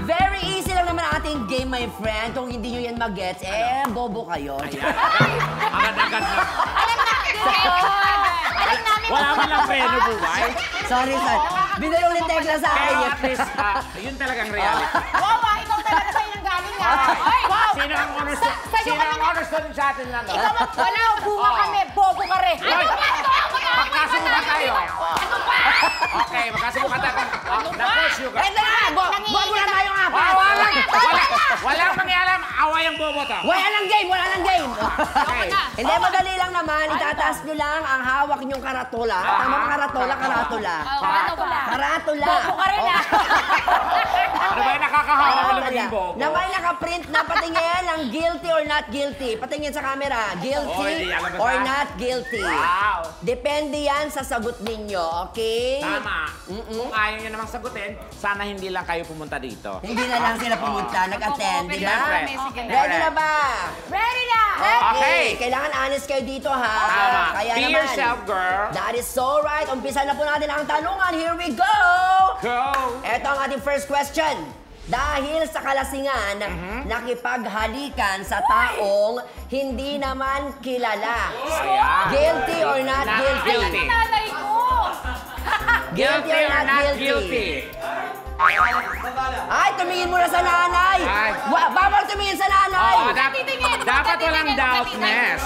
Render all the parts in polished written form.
Very easy lang naman ang ating game, my friend. Kung hindi nyo yan mag-gets, bobo kayo. Agad-agad na. Alam namin. Wala man lang preno, buhay. Sorry. Binulong ni Tekla sa akin. Pero at least, yun talagang reality. Wow, ikaw talaga sa'yo nang galing nga. Wow. Sino ang honor student sa atin lang? Ikaw, wala, bunga kami, bobo ka rin. Magkasubukan tayo. Ano ba? Okay, magkasubukan tayo. Naku, sugar. Ito na! Bobo na tayong apat! Walang mangialam. Away ang bobo to. Wala ng game! Okay. Hindi, madali lang naman. Itataas nyo lang ang hawak nyong karatula. Tama ba karatula? Karatula. Bobo ka rin ah. Ano ba yung nakakahawa ko ng maging bobo? Na may nakaprint na patingin ang guilty or not guilty. Patingin sa camera. Guilty or not guilty. Wow. Depende yan sa sagot ninyo, okay? Tama. Kung ayaw nyo namang sagutin, sana hindi lang kayo pumunta dito. Hindi na lang sila pumunta, nag-attend, di ba? Ready na ba? Ready na! Okay. Kailangan honest kayo dito, ha? Tama. Kaya Be naman, yourself, girl. That is so right. Umpisa na po natin ang tanungan. Here we go! Go! Ito ang ating first question. Dahil sa kalasingan, nakipaghalikan sa taong hindi naman kilala. Guilty or not guilty? guilty. Nanay ko! Guilty or not guilty? Ay, tumingin muna sa nanay! Ay. Bawal tumingin sa nanay! Oo, dapat walang doubtness.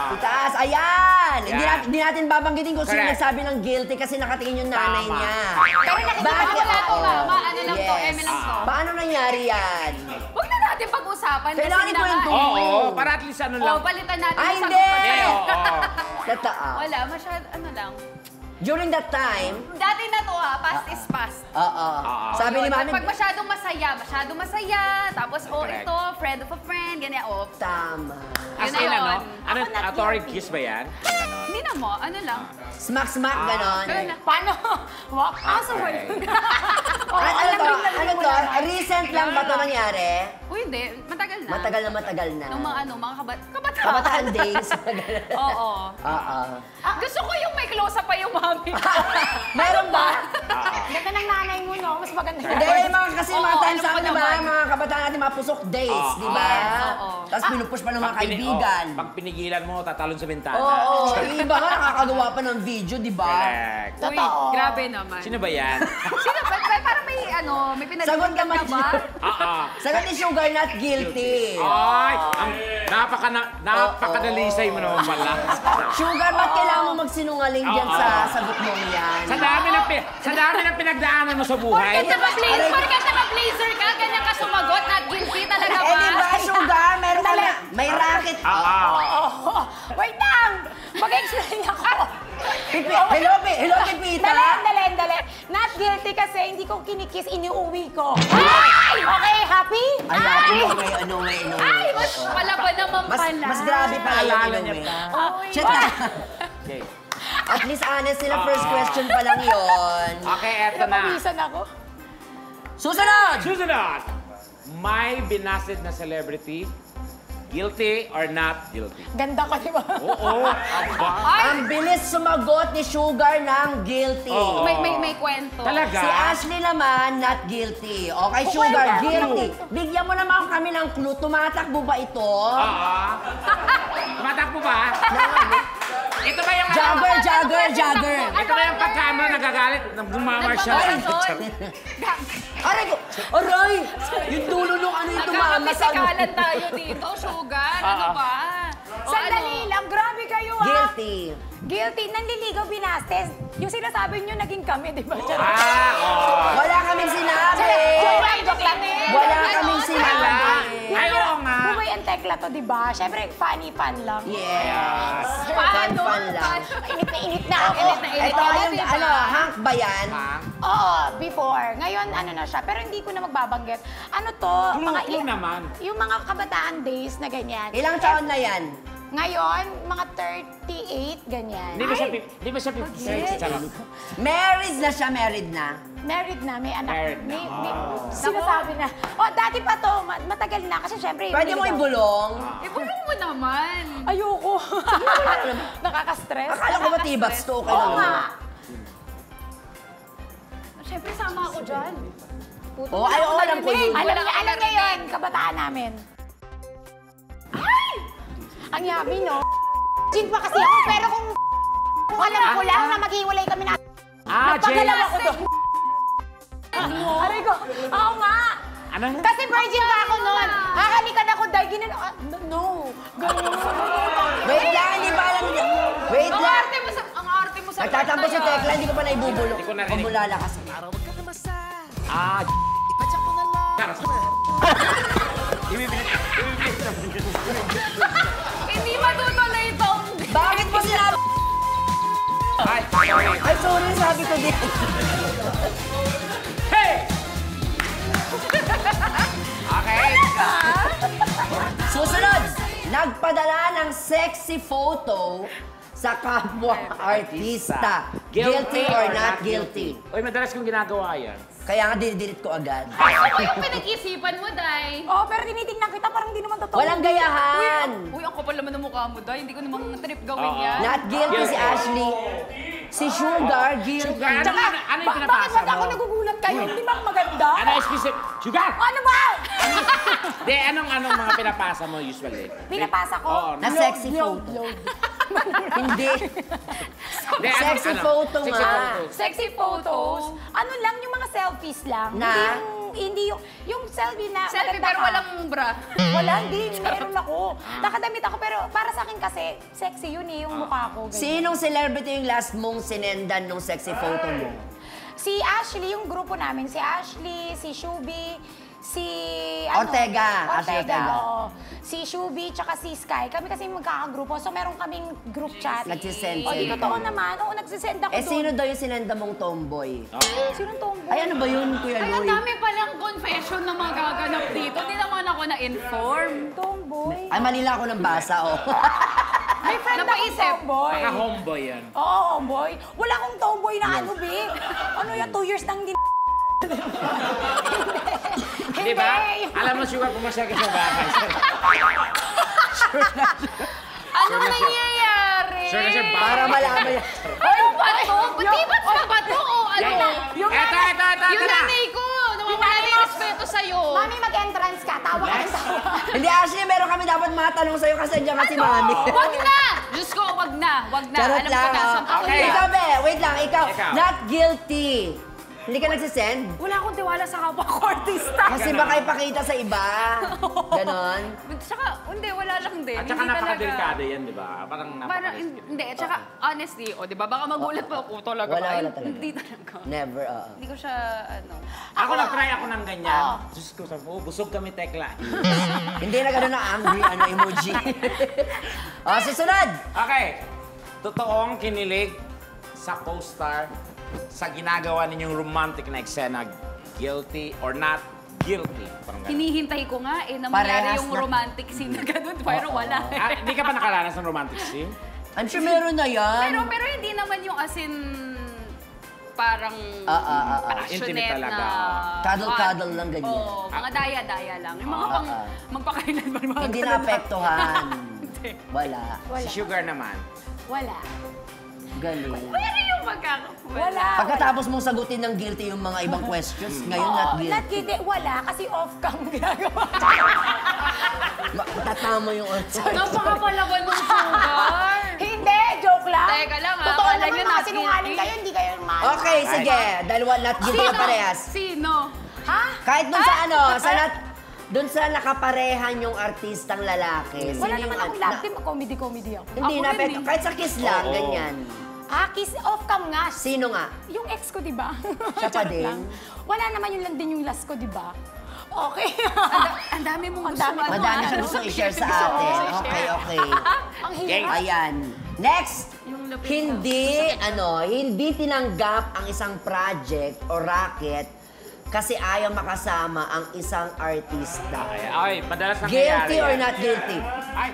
Itaas, ayan! Yan. Hindi natin babanggitin kung sino Correct. nagsabi ng guilty kasi nakatingin yung nanay Tama. niya. Pero nakikita ko Oo. mama, ano lang to, Yes. eme lang to. Paano nangyari yan? Huwag na natin pag-usapan kasi Kailangan ikwento naman. mo. Oo, para at least ano lang. Balitan natin. Ay, yung hindi! sagot. Oo. Totoo. Wala, masyado, ano lang. During that time, Dati na to past is past. oo. Sabi ni Mami, Pag masyadong masaya. Tapos, Correct. ito, friend of a friend, ganyan, tama. As Yun in, na ano? yun. Ano, Ako not torrid guilty. kiss ba yan? Hindi na mo, ano lang. Smack, ganon. Paano? Walk out away. Ano to? Recent lang ba ito nangyari? Uy, hindi. Matagal na. Matagal na. Nung mga kabataan. Kabataan days. Oo. Oo. Gusto ko yung may close-up pa yung mami. Meron ba? Ganda ng nanay mo, no? Mas maganda. Hindi, kasi mga Oo, times alam ko sa di ba? naman. Mga kabataan natin, mga pusok days, di ba? Yes, oo. Tapos pinupush pa ng mga kaibigan. Pag pinigilan mo, tatalon sa bintana. Oo, yung iba nga nakakagawa pa ng video, di ba? Correct. Uy, grabe naman. Sino ba yan? Sino ba? Parang may Sagot pinag-iwan naman ka ba? Oo. Sagot ni Sugar, not guilty. Ay, napakadalisay mo naman pala. Sugar, ba't kailangan mo magsinungaling dyan sa sagot mo yan? Sa dami ng pinagdaanan mo sa buhay. Porket naka-blazer ka, ganyan ka sumagot, not guilty talaga ba? Eh, di ba, Sugar? Meron ka na, may racket. Wait lang! Mag-explain ako. Hello, Pipita. Dali. Not guilty kasi hindi ko kinikiss, iniuwi ko. Ay! Okay, happy? Ay, ano, Ay, mas pala ba naman pala? Mas grabe pala yung Alala niya inuwi. pa. Shit na. Okay. At least honest sila, first question pa lang yun. Okay, eto na. Napawisan ako. Susunod! Susunod! May binasid na celebrity, guilty or not guilty? Ganda ko, di ba? Oo. Aba. Ang bilis sumagot ni Sugar ng guilty. Oo. May kwento. Talaga? Si Ashley naman, not guilty. Okay, Sugar, guilty. Bigyan mo naman kami ng clue. Tumatakbo ba ito? Tumatakbo ba? Ito ba yung Jogger. Ito ba yung pagkama nagagalit? Nagmamarsya lang. Aray ko! Aray! Yung dulo nung ano yung tumama sa... Nagkakapisikalan tayo dito, Sugar. Ano ba? Sandali lang, grabe kayo Guilty. Guilty, nanliligaw binastes. Yung sinasabi nyo, naging kami, di ba? Wala kaming sinabi. Joke lang. Wala kaming sinabi. Ay, oo nga. Bumay ang tekla to, di ba? Siyempre, funny fun lang. Yes. Fun lang. Init na ako. Ito, Hank ba yan? Oo, before. Ngayon, ano na siya. Pero hindi ko na magbabanggit. Ano to? Clue naman. Yung mga kabataan days na ganyan. Ilang taon na yan? Ngayon, mga 38, ganyan. Di ba siya 56? Married na siya, married na. Married na, may anak. Married na. May sinasabi na. Dati pa to, matagal na. Kasi syempre... Pwede mo ibulong. Ibulong mo naman. Ayoko. Nakaka-stress. Akala ko ba tibats to? Okay Oo lang. nga. Siyempre, sama ako dyan. Oo, alam ko yun. Alam niya yun, kabataan namin. Ay! Ang yummy, no? Gin pa kasi ako, pero kung alam ko lang na maghiwalay kami na... Napagalaw ako doon. Aray ko, oo nga. Ano? Kasi virgin pa ako noon. Kakalikan ako dahil ginano... No. Ganun. Wait lang, hindi pa alam niya. Wait Ang lang. arte mo sa... Ang arte mo sa... Nagtatampo si Tekla, hindi ko pa naibubulok. Hindi ko narinig. Pabulala kasi. Ah, Hindi matutuloy itong... Bakit mo sinabi? Ay, Ay, sorry, sabi ko din. Hey! Okay. Susunod, nagpadala ng sexy photo sa kapwa artista. Guilty or not guilty? Uy, madalas kong ginagawa yan. Kaya nga dinidelete ko agad. Ano yung pinag-isipan mo, Day? Oo, pero tinitingnan kita, parang di naman totoo. Walang gayahan. Uy, ang kapal naman ng mukha mo, Day. Hindi ko namang trip gawin Oo. yan. Not guilty si Ashley. Si Sugar, guilty. Sugar, Tsaka, ano yung pinapasa bakit ba't ako mo? nagugulat kayo? Hindi ba maganda? Ano yung specific? Sugar! Ano ba? Di, anong mga pinapasa mo usually? Pinapasa ko? Oo. Na sexy photo. Hindi. Di, Sexy photo Sexy nga. photo. Sexy photos. Ano lang, yung mga selfies lang. Na? Hindi yung selfie na Selfie maganda pero ka. walang bra. Wala, hindi. Meron ako. Nakadamit ako, pero para sa akin kasi, sexy yun eh, yung mukha ko. ganyan. Sinong celebrity yung last mong sinendan nung sexy photo mo? Si Ashley, yung grupo namin. Si Ashley, si Shubi, si... Ortega. Ashley Ortega. oo. Si Shubi, tsaka si Sky. Kami kasi magkakagrupo. So, meron kaming group chat. Nagsisend O, di sila. totoo naman. Oo, nagsisend ako Eh, doon. sino daw yung sinenda mong tomboy? Sinong tomboy? Ay, ano ba yun, Kuya Ay, ang Loy? dami palang confession na magaganap dito. Hindi naman ako na-inform. Tomboy. Ay, Manila ako ng basa, oh. May friend akong Napaisip. tomboy. Baka homeboy yan. Oo, tomboy. Wala akong tomboy na ano, Bi. Ano yan, 2 years nang Di ba? Alam mo, Sugar, pumasya ka sa bahay. Ano nangyayari? Sure na siya, Para malaman yan. Ano ba to? Ba't ka ba to? O ano? Yung Eto, eto, eto, Yung eto na! nanay ko, nawawala na yung respeto sa'yo. Mami, mag-entrance ka. Tawa ka ng tawa. Hindi, Ashley, meron kami dapat matanong sa'yo kasi nandiyan ka si Mami. Wag na! Diyos ko, wag na. Wag na. Charot Alam ko lang, na. oh. Saan ako Okay. yan? Ikaw, be, wait lang, ikaw. Ikaw. Not guilty. Hindi ka nagsisend? Wala akong tiwala sa kapwa ko artista. Kasi baka ipakita sa iba. Ganon. Tsaka, hindi, wala lang din. At saka Hindi talaga. napakadelikado yan, di ba? Parang Parang, napaka-risky. hindi, tsaka honestly, o diba, baka magulat pa ako talaga. Wala, Ay, wala talaga. Hindi talaga. Never, Hindi ko siya, ano. Ako nag-try ako ng ganyan. Diyos ko, sabi ko, busog kami, Tekla. Hindi na gano'n na angry emoji. Susunod. Okay. Totoong kinilig sa co-star sa ginagawa ninyong romantic na eksena, guilty or not guilty. Parang ganun. Hinihintay ko nga na Parehas mangyari yung na. romantic scene na ganun, pero wala. Hindi ka pa nakaranas ng romantic scene? I'm sure meron na yan. Pero hindi naman yung as in parang Intimate passionate talaga. na... Cuddle-cuddle lang ganyan. Oo, mga daya-daya lang. Yung mga pang magpakailan ba mga Hindi ganun na lang. apektuhan. Hindi. Wala. Si Sugar naman. Wala. Galing. Pero yung magkakakwala. Wala. Pagkatapos mong sagutin ng guilty yung mga ibang questions, ngayon not Oo, guilty. not guilty. Wala, kasi off-cam ginagawa. Tatama yung answer. Napakapalaban ng sugar. Hindi, joke lang. Teka lang, ah. Totoo Akala naman, nyo mga not sinungaling guilty. kayo, hindi kayo naman. Okay, sige. Dahil not guilty ka parehas. Sino? Ha? Kahit dun sa dun sa nakaparehan yung artistang lalaki. Wala sino naman yung akong love team, comedy-comedy ako. Hindi Ako na rin eh. kahit sa kiss lang, Oo. ganyan. Kiss off-cam nga. Sino nga? Yung ex ko, di ba? Siya pa Charot din? lang. Wala naman yun lang din yung last ko, di ba? Okay. Ang dami mong Ang gusto. dami. Madami siya gusto i-share sa atin. Okay, okay. Ang hirap. Ayan. Next, Yung lapit hindi tinanggap ang isang project o racket kasi ayaw makasama ang isang artista. Ay, madalas nangyayari Guilty or yan. not guilty? Ay!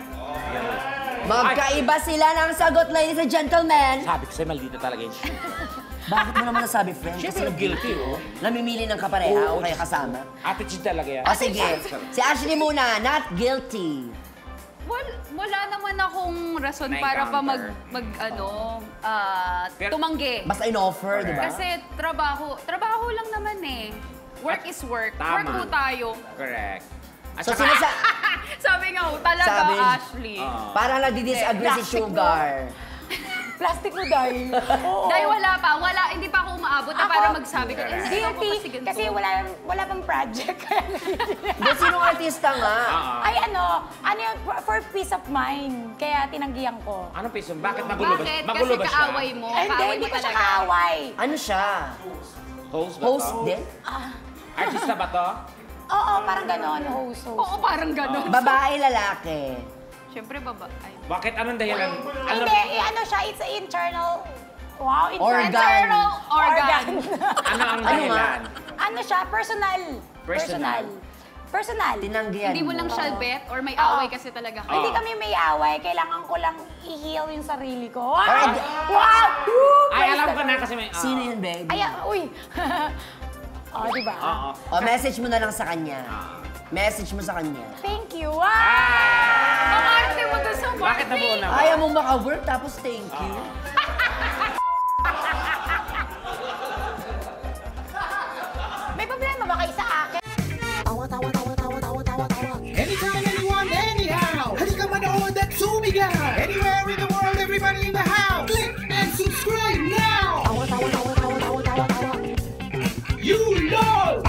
Magkaiba sila ng sagot, ladies and gentlemen. Sabi ko sa'yo, maldita talaga yun. Bakit mo naman nasabi, friend? Siyempre, guilty, oh. Namimili ng kapareha o kaya kasama? Attitude talaga yan. O sige, si Ashley muna, not guilty. Wala naman akong rason para pa Pero- tumanggi. Basta in-offer, di ba? Kasi trabaho lang naman eh. Work is work. Tama. Work po tayo. Correct. At So, saka, Sabi nga ho, talaga, Sabi- Ashley. Parang nagdi-disagree si Plastic mo. Sugar. Plastic mo dahil. Oo. Dahil hindi pa ako umaabot na Ako? para magsabi ko. Eh, hindi ako Guilty. ganito. Kasi wala pang project. Hindi, sinong artista nga? Ay ano yun, for peace of mind. Kaya tinanggihan ko. anong piso? Bakit magulo ba? Bakit? Magulo Kasi ba siya? kaaway mo. Ay, hindi, Kaaway hindi mo ko siya talaga. kaaway. Ano siya? Host ba Host to? din? Artista ba to? Oo, parang gano'n, host. Oo, parang gano'n. Babae, lalaki. Siyempre, ay. Bakit? Anong dahilan? Hindi, ano siya, it's an internal... Wow, Organ. internal Organ. Ano ang dahilan? Ano siya, personal. Personal. Personal. Tinanggihan Hindi mo lang siya bet or may away kasi talaga kayo. Hindi kami may away, kailangan ko lang i-heal yung sarili ko. Wow! Ay, Wow! Woo! Ay, Praise alam the ko na Lord. kasi may... Sino yun, baby? Ay, uy. Diba? Oo. O, message mo na lang sa kanya. Message mo sa kanya. Thank you. Ang arte mo doon sa Bakit party. nabuo na? Ayaw mo maka-work, tapos thank you. May problema ba kayo sa akin? Anytime, anyone, anyhow. Halika manood at sumigaw. Anywhere in the world, everybody in the house. Click and subscribe now. You know.